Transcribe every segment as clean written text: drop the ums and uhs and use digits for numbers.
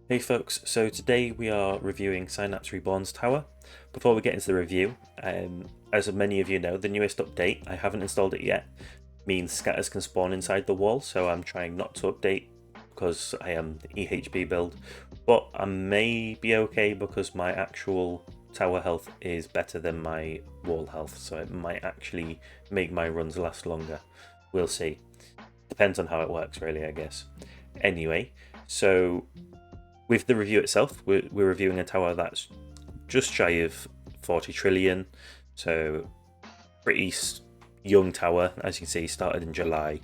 Hey folks, so today we are reviewing SynapseReborn's tower. Before we get into the review, as many of you know, the newest update, I haven't installed it yet, means scatters can spawn inside the wall, so I'm trying not to update because I am the EHP build, but I may be okay because my actual tower health is better than my wall health, so it might actually make my runs last longer. We'll see. Depends on how it works really, I guess. Anyway, so with the review itself, we're reviewing a tower that's just shy of 40 trillion, so pretty young tower. As you can see, started in July.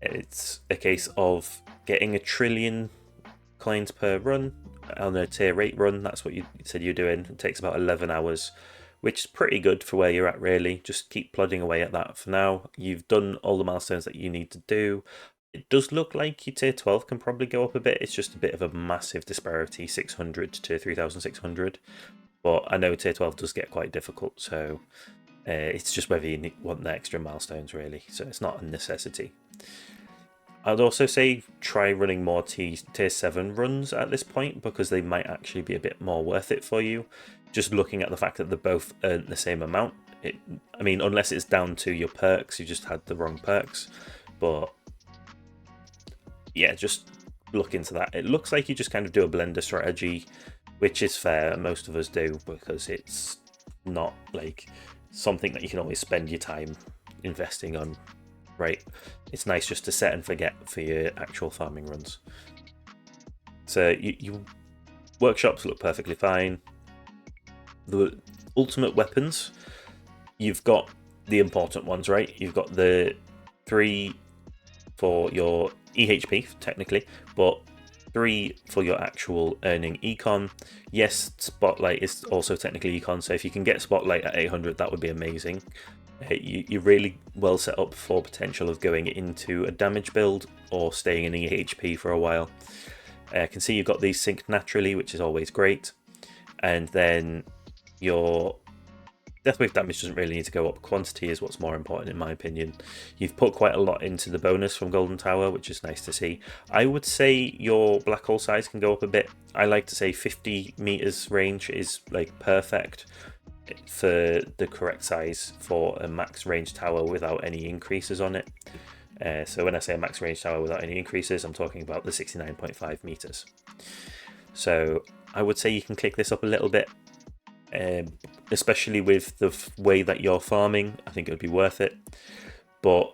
It's a case of getting a trillion coins per run on a tier 8 run. That's what you said you're doing. It takes about 11 hours, which is pretty good for where you're at, really. Just keep plodding away at that for now. You've done all the milestones that you need to do. It does look like your tier 12 can probably go up a bit. It's just a bit of a massive disparity, 600 to 3600. But I know tier 12 does get quite difficult, so it's just whether you want the extra milestones, really. So it's not a necessity. I'd also say try running more tier 7 runs at this point, because they might actually be a bit more worth it for you. Just looking at the fact that they both earn the same amount. I mean, unless it's down to your perks, you just had the wrong perks. But yeah, just look into that. It looks like you just kind of do a blender strategy, which is fair. Most of us do, because it's not like something that you can always spend your time investing on, right? It's nice just to set and forget for your actual farming runs. So you workshops look perfectly fine. The ultimate weapons, you've got the important ones, right? You've got the 3 for your EHP, technically, but 3 for your actual earning econ. Yes, Spotlight is also technically econ, so if you can get Spotlight at 800, that would be amazing. You're really well set up for potential of going into a damage build or staying in EHP for a while. I can see you've got these synced naturally, which is always great. And then your death wave damage doesn't really need to go up. Quantity is what's more important, in my opinion. You've put quite a lot into the bonus from Golden Tower, which is nice to see. I would say your black hole size can go up a bit. I like to say 50 meters range is like perfect for the correct size for a max range tower without any increases on it. So when I say a max range tower without any increases, I'm talking about the 69.5 meters. So I would say you can click this up a little bit. Especially with the way that you're farming, I think it would be worth it. But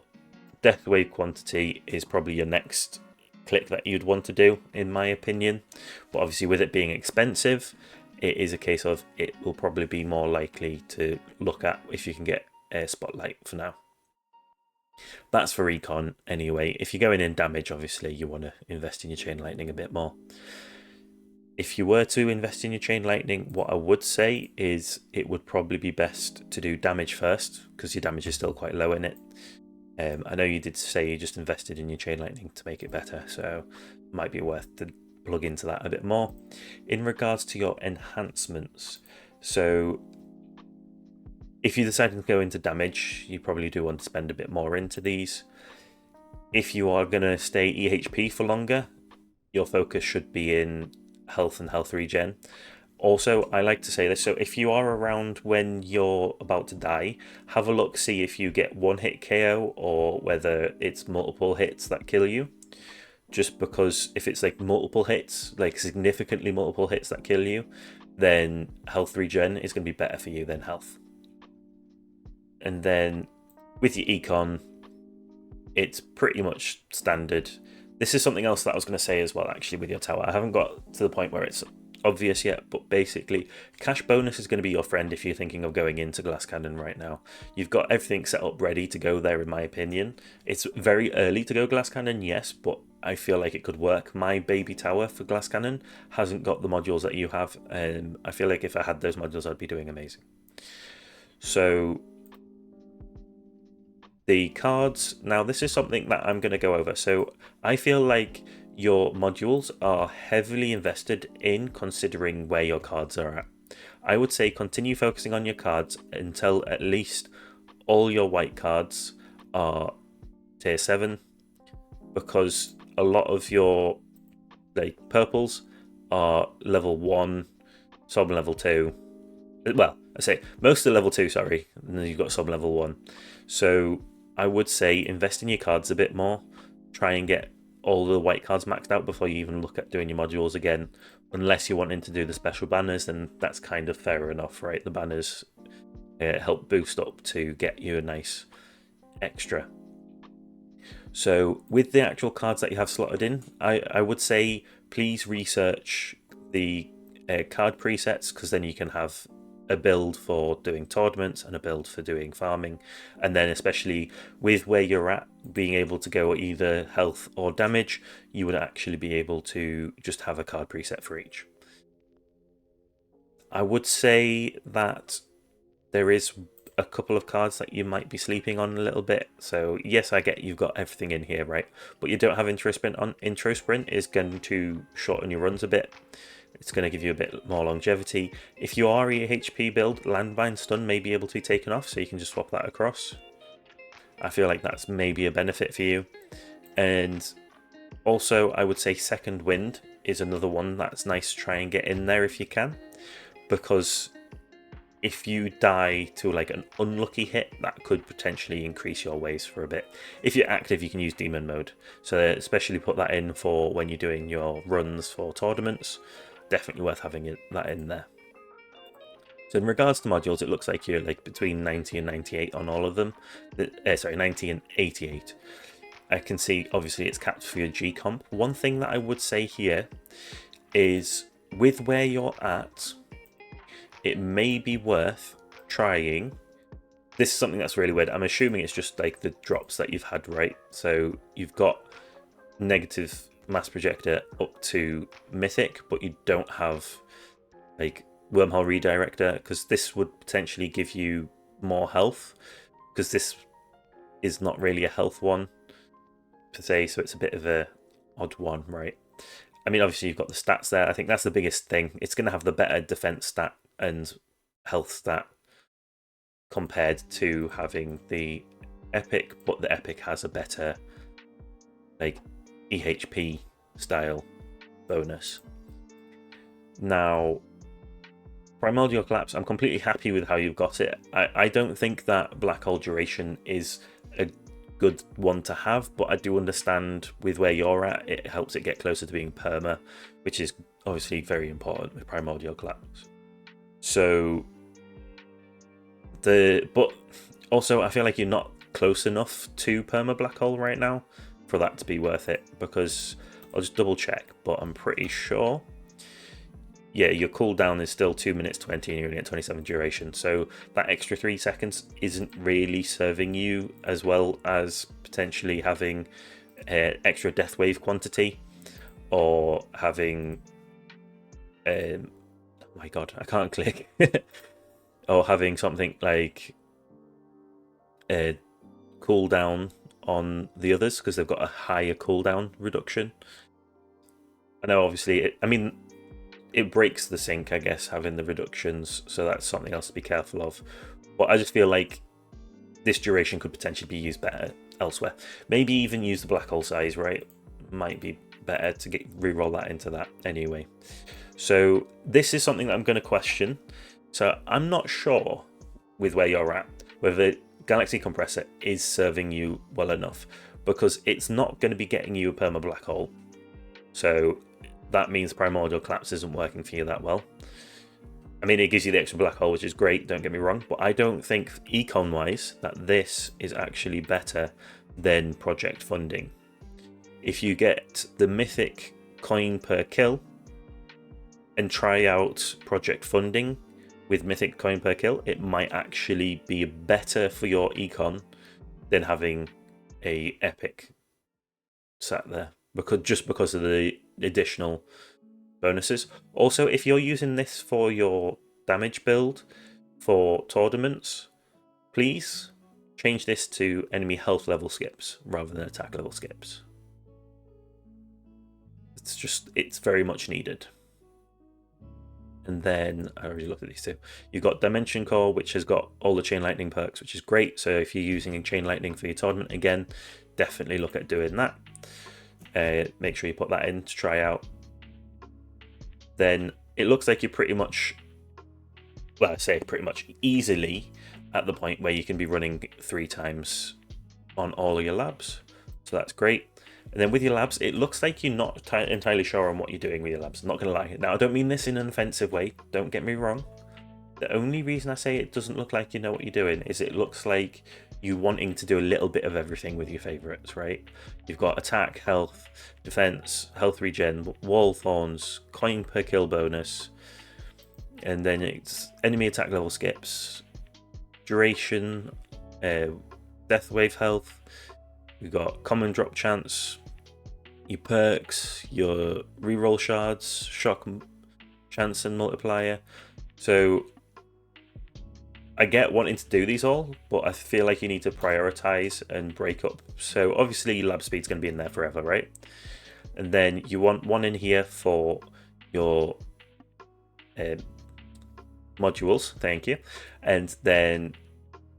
death wave quantity is probably your next click that you'd want to do, in my opinion. But obviously, with it being expensive, it is a case of it will probably be more likely to look at if you can get air spotlight for now. That's for recon anyway. If you're going in damage, obviously you want to invest in your chain lightning a bit more. If you were to invest in your chain lightning, what I would say is it would probably be best to do damage first, because your damage is still quite low in it. I know you did say you just invested in your chain lightning to make it better, so it might be worth to plug into that a bit more. In regards to your enhancements, so if you decide to go into damage, you probably do want to spend a bit more into these. If you are going to stay EHP for longer, your focus should be in health and health regen. Also, I like to say this, so if you are around when you're about to die, have a look, see if you get one hit KO or whether it's multiple hits that kill you. Just because if it's like multiple hits, like significantly multiple hits that kill you, then health regen is going to be better for you than health. And then with your econ, it's pretty much standard. This is something else that I was going to say as well, actually, with your tower. I haven't got to the point where it's obvious yet, but basically, cash bonus is going to be your friend if you're thinking of going into Glass Cannon right now. You've got everything set up ready to go there, in my opinion. It's very early to go Glass Cannon, yes, but I feel like it could work. My baby tower for Glass Cannon hasn't got the modules that you have, and I feel like if I had those modules, I'd be doing amazing. So the cards, now this is something that I'm going to go over. So I feel like your modules are heavily invested in considering where your cards are at. I would say continue focusing on your cards until at least all your white cards are tier 7, because a lot of your like purples are level 1, some level 2. Well, I say most are level 2, sorry, and then you've got some level 1. So I would say invest in your cards a bit more. Try and get all the white cards maxed out before you even look at doing your modules again. Unless you're wanting to do the special banners, then that's kind of fair enough, right? The banners help boost up to get you a nice extra. So with the actual cards that you have slotted in, I would say please research the card presets, because then you can have a build for doing tournaments and a build for doing farming, and then especially with where you're at, being able to go either health or damage, you would actually be able to just have a card preset for each. I would say that there is a couple of cards that you might be sleeping on a little bit. So yes, I get you've got everything in here, right? But you don't have intro sprint on. Intro sprint is going to shorten your runs a bit. It's going to give you a bit more longevity. If you are a HP build, landmine stun may be able to be taken off, so you can just swap that across. I feel like that's maybe a benefit for you. And also, I would say second wind is another one that's nice to try and get in there if you can, because if you die to like an unlucky hit, that could potentially increase your waves for a bit. If you're active, you can use demon mode, so especially put that in for when you're doing your runs for tournaments. Definitely worth having that in there. So in regards to modules, it looks like you're like between 90 and 98 on all of them. Sorry, 90 and 88. I can see obviously it's capped for your G comp. One thing that I would say here is with where you're at, it may be worth trying. This is something that's really weird. I'm assuming it's just like the drops that you've had, right? So you've got negative mass projector up to mythic, but you don't have like wormhole redirector, because this would potentially give you more health, because this is not really a health one per se, so it's a bit of a odd one, right? I mean, obviously you've got the stats there. I think that's the biggest thing. It's going to have the better defense stat and health stat compared to having the epic, but the epic has a better like EHP style bonus. Now, Primordial Collapse, I'm completely happy with how you've got it. I don't think that Black Hole Duration is a good one to have, but I do understand with where you're at, it helps it get closer to being perma, which is obviously very important with Primordial Collapse. So, but also I feel like you're not close enough to perma Black Hole right now for that to be worth it, because I'll just double check, but I'm pretty sure, yeah, your cooldown is still 2 minutes 20 and you're only at 27 duration, so that extra 3 seconds isn't really serving you as well as potentially having extra death wave quantity, or having oh my god, I can't click or having something like a cooldown on the others, because they've got a higher cooldown reduction. I know obviously it breaks the sync, I guess, having the reductions, so that's something else to be careful of. But I just feel like this duration could potentially be used better elsewhere. Maybe even use the black hole size, right? Might be better to re-roll that into that anyway. So this is something that I'm going to question. So I'm not sure with where you're at, whether Galaxy Compressor is serving you well enough, because it's not going to be getting you a perma black hole. So that means Primordial Collapse isn't working for you that well. I mean, it gives you the extra black hole, which is great, don't get me wrong, but I don't think econ-wise that this is actually better than Project Funding. If you get the mythic coin per kill and try out Project Funding with mythic coin per kill, it might actually be better for your econ than having a epic sat there, because of the additional bonuses. Also, if you're using this for your damage build for tournaments, please change this to enemy health level skips rather than attack level skips. It's very much needed. And then I already looked at these two. You've got Dimension Core, which has got all the Chain Lightning perks, which is great. So if you're using Chain Lightning for your tournament, again, definitely look at doing that. Make sure you put that in to try out. then it looks like you're pretty much, well, I say pretty much easily at the point where you can be running 3 times on all of your labs. So that's great. And then with your labs, it looks like you're not entirely sure on what you're doing with your labs. I'm not going to lie. Now, I don't mean this in an offensive way. Don't get me wrong. The only reason I say it doesn't look like you know what you're doing is it looks like you wanting to do a little bit of everything with your favorites, right? You've got attack, health, defense, health regen, wall thorns, coin per kill bonus, and then it's enemy attack level skips, duration, death wave health. We've got common drop chance, your perks, your reroll shards, shock chance and multiplier. So I get wanting to do these all, but I feel like you need to prioritize and break up. So obviously lab speed's going to be in there forever, right? And then you want one in here for your modules, thank you. And then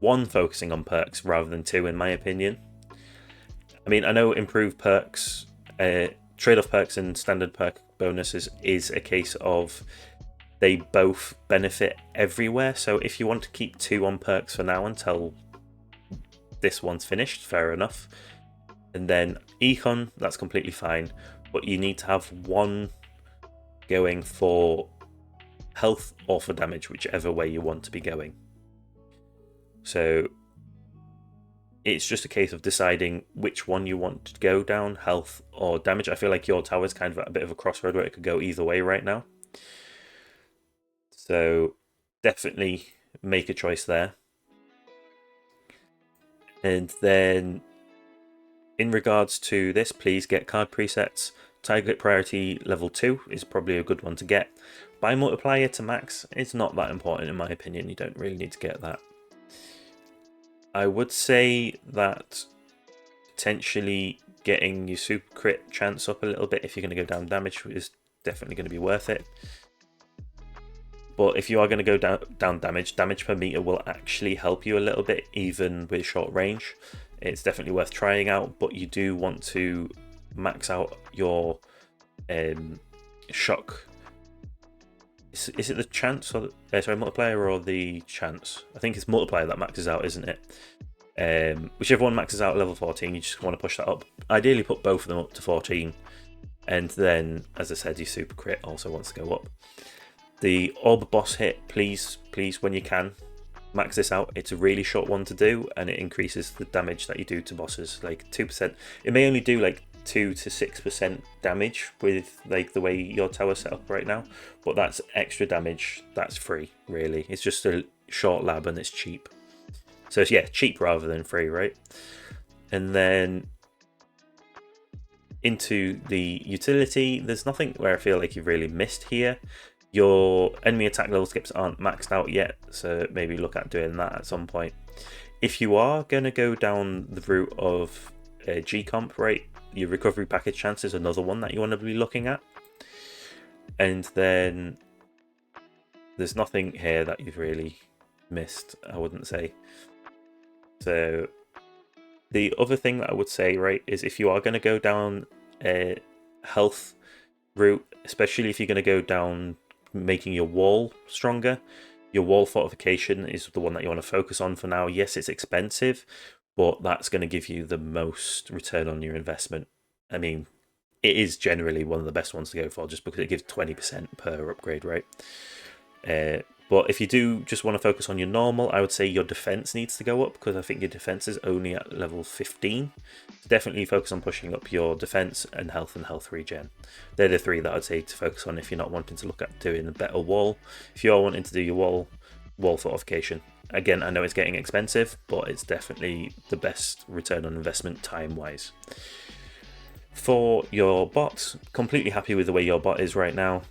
one focusing on perks rather than 2, in my opinion. I mean, I know improved perks, trade-off perks and standard perk bonuses is a case of they both benefit everywhere. So if you want to keep 2 on perks for now until this one's finished, fair enough. And then econ, that's completely fine. But you need to have 1 going for health or for damage, whichever way you want to be going. So it's just a case of deciding which one you want to go down, health or damage. I feel like your tower's kind of at a bit of a crossroad where it could go either way right now. So definitely make a choice there. And then in regards to this, please get card presets. Target priority level 2 is probably a good one to get. Buy multiplier to max. It's not that important in my opinion. You don't really need to get that. I would say that potentially getting your super crit chance up a little bit if you're going to go down damage is definitely going to be worth it. But if you are going to go down damage per meter will actually help you a little bit, even with short range. It's definitely worth trying out, but you do want to max out your shock. Is it the chance or multiplier or the chance? I think it's multiplier that maxes out, isn't it? Whichever one maxes out at level 14, you just want to push that up. Ideally, put both of them up to 14, and then, as I said, your super crit also wants to go up. The orb boss hit, please, when you can, max this out. It's a really short one to do, and it increases the damage that you do to bosses, like 2%. It may only do like 2 to 6% damage with like the way your tower's set up right now, but that's extra damage that's free, really. It's just a short lab and it's cheap. So it's, yeah, cheap rather than free, right? And then into the utility, there's nothing where I feel like you've really missed here. Your enemy attack level skips aren't maxed out yet, so maybe look at doing that at some point. If you are going to go down the route of G-Comp, right, your recovery package chance is another one that you want to be looking at. And then there's nothing here that you've really missed, I wouldn't say. So the other thing that I would say, right, is if you are going to go down a health route, especially if you're going to go down making your wall stronger, your wall fortification is the one that you want to focus on for now. Yes, it's expensive, but that's going to give you the most return on your investment. I mean, it is generally one of the best ones to go for just because it gives 20% per upgrade, right? But if you do just want to focus on your normal, I would say your defense needs to go up because I think your defense is only at level 15. So definitely focus on pushing up your defense and health regen. They're the 3 that I'd say to focus on if you're not wanting to look at doing a better wall. If you are wanting to do your wall fortification, again, I know it's getting expensive, but it's definitely the best return on investment time-wise. For your bot, completely happy with the way your bot is right now.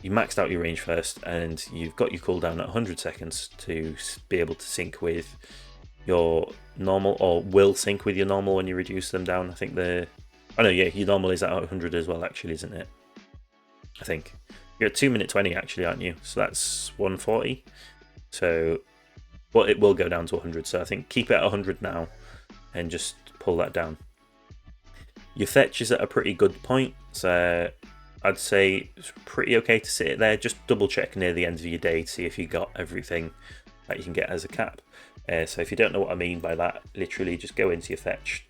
You maxed out your range first, and you've got your cooldown at 100 seconds to be able to sync with your normal, or will sync with your normal when you reduce them down. I think your normal is at 100 as well, actually, isn't it? I think. You're at 2 minute 20, actually, aren't you? So that's 140. So, well, it will go down to 100. So I think keep it at 100 now and just pull that down. Your fetch is at a pretty good point. So I'd say it's pretty okay to sit it there. Just double check near the end of your day to see if you got everything that you can get as a cap. So if you don't know what I mean by that, literally just go into your fetch,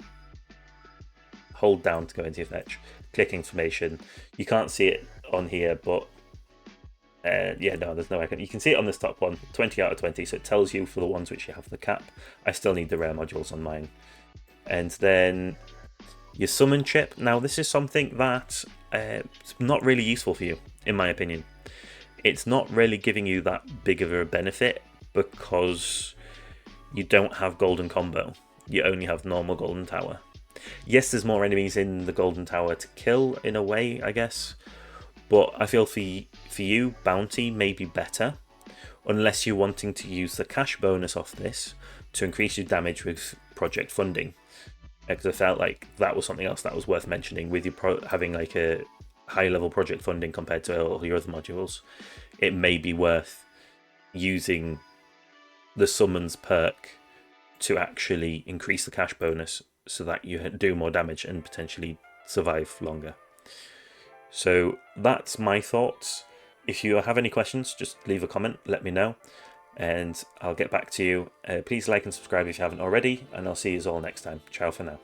hold down to go into your fetch, click information. You can't see it on here, but yeah, no, there's no icon. You can see it on this top one, 20 out of 20, so it tells you for the ones which you have the cap. I still need the rare modules on mine. And then your summon chip. Now, this is something that it's not really useful for you, in my opinion. It's not really giving you that big of a benefit because you don't have golden combo. You only have normal golden tower. Yes, there's more enemies in the golden tower to kill in a way, I guess. But I feel for you, bounty may be better, unless you're wanting to use the cash bonus off this to increase your damage with project funding. Because I felt like that was something else that was worth mentioning with your having like a high level project funding compared to all your other modules. It may be worth using the summons perk to actually increase the cash bonus so that you do more damage and potentially survive longer. So that's my thoughts. If you have any questions, just leave a comment, let me know, and I'll get back to you. Please like and subscribe if you haven't already, and I'll see you all next time. Ciao for now.